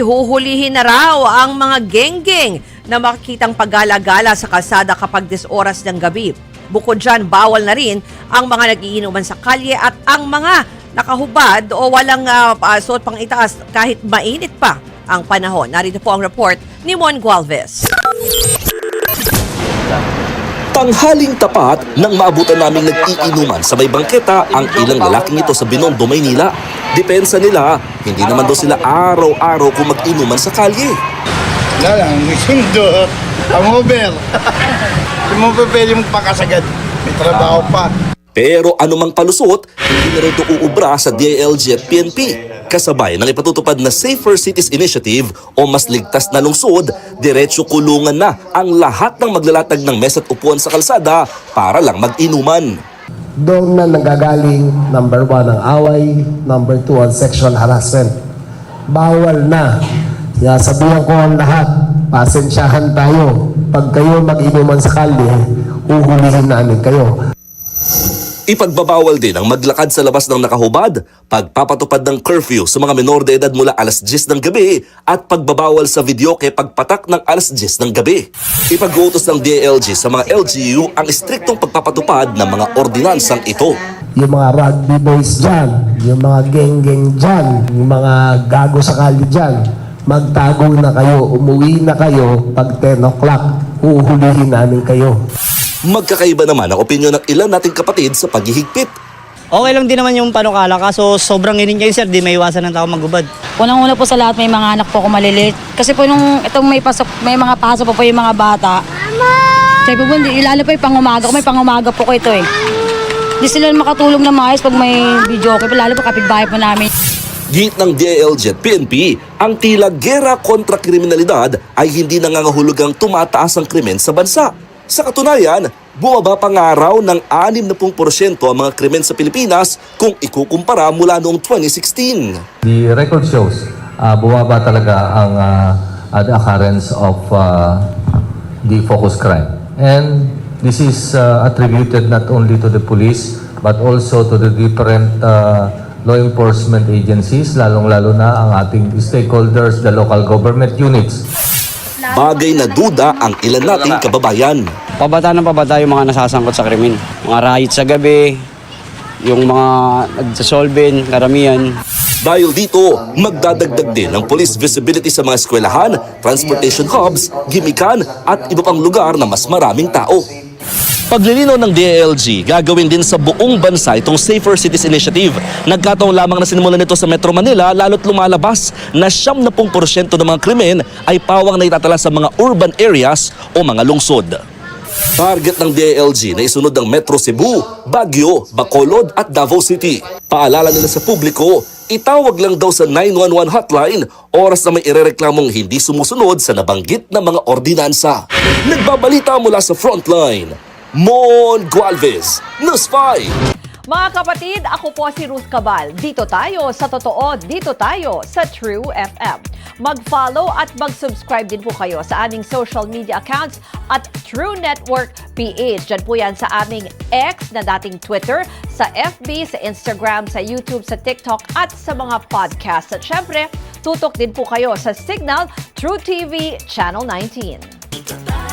Huhulihin na raw ang mga geng-geng na makikitang paggala-gala sa kalsada kapag 10 oras ng gabi. Bukod dyan, bawal na rin ang mga nagiinuman sa kalye at ang mga nakahubad o walang suot pang itaas kahit mainit pa ang panahon. Narito po ang report ni Mon Gualvez. Tanghaling tapat nang maabutan naming nag-iinuman sa may bangketa ang ilang lalaking ito sa Binondo, Maynila. Depensa nila, hindi naman daw sila araw-araw kung mag-inuman sa kalye. Wala lang, may sundo, ang over. Hindi mo pa pwede magpakasagad, may trabaho pa. Pero anumang palusot, hindi na rin ito uubra sa DILG at PNP. Kasabay ng ipatutupad na Safer Cities Initiative o mas ligtas na lungsod, diretso kulungan na ang lahat ng maglalatag ng mesa at upuan sa kalsada para lang mag-inuman. Doon na nanggagaling, number 1 ang away, number 2 ang sexual harassment. Bawal na. Kaya sabihan ko ang lahat, pasensyahan tayo. Pag kayo mag-inuman sa kalye, uhulihin namin kayo. Ipagbabawal din ang maglakad sa labas ng nakahubad, pagpapatupad ng curfew sa mga menor de edad mula alas 10 ng gabi at pagbabawal sa videoke pagpatak ng alas 10 ng gabi. Ipag-uutos ng DILG sa mga LGU ang istriktong pagpapatupad ng mga ordinansang ito. Yung mga rugby boys dyan, yung mga geng-geng dyan, yung mga gago sa kalye dyan, magtago na kayo, umuwi na kayo pag 10 o'clock, uhulihin namin kayo. Magkakaiba naman ang opinyon ng ilan nating kapatid sa paghihigpit. Okay lang din naman yung panukala, kaso sobrang init ngayon sir, di may iwasan ng tao magubad. Unang-una po sa lahat, may mga anak po ako maliliit. Kasi po nung itong may mga pasok po yung mga bata. Mama! Sabi po, ilalo pa yung pangumaga ko, may pangumaga po ko ito eh. Di sila makatulong na maayos pag may video ko, lalo po kapitbahay po namin. Git ng DILG at PNP, ang tila gera kontra kriminalidad ay hindi nangangahulugang tumataas ang krimen sa bansa. Sa katunayan, bumaba pa nga raw ng 60% ang mga krimen sa Pilipinas kung ikukumpara mula noong 2016. The record shows bumaba talaga ang the occurrence of the focus crime. And this is attributed not only to the police but also to the different law enforcement agencies, lalong-lalo na ang ating stakeholders, the local government units. Bagay na duda ang ilan nating kababayan. Pabata ng pabata yung mga nasasangkot sa krimen. Mga riot sa gabi, yung mga nagsasolven, karamihan. Dahil dito, magdadagdag din ng police visibility sa mga eskwelahan, transportation hubs, gimikan at iba pang lugar na mas maraming tao. Paglilinaw ng DILG, gagawin din sa buong bansa itong Safer Cities Initiative. Nagkataon lamang na sinimulan nito sa Metro Manila lalo't lumalabas na 70% ng mga krimen ay pawang na itatala sa mga urban areas o mga lungsod. Target ng DILG na isunod ang Metro Cebu, Baguio, Bacolod at Davao City. Paalala nila sa publiko, itawag lang daw sa 911 hotline oras na may irereklamong hindi sumusunod sa nabanggit na mga ordinansa. Nagbabalita mula sa Frontline, Mon Gualvez, News 5. Mga kapatid, ako po si Ruth Cabal. Dito tayo sa totoo, dito tayo sa True FM. Mag-follow at mag-subscribe din po kayo sa aming social media accounts at True Network PH. Diyan po yan sa aming X na dating Twitter, sa FB, sa Instagram, sa YouTube, sa TikTok at sa mga podcast. At syempre, tutok din po kayo sa Signal True TV Channel 19.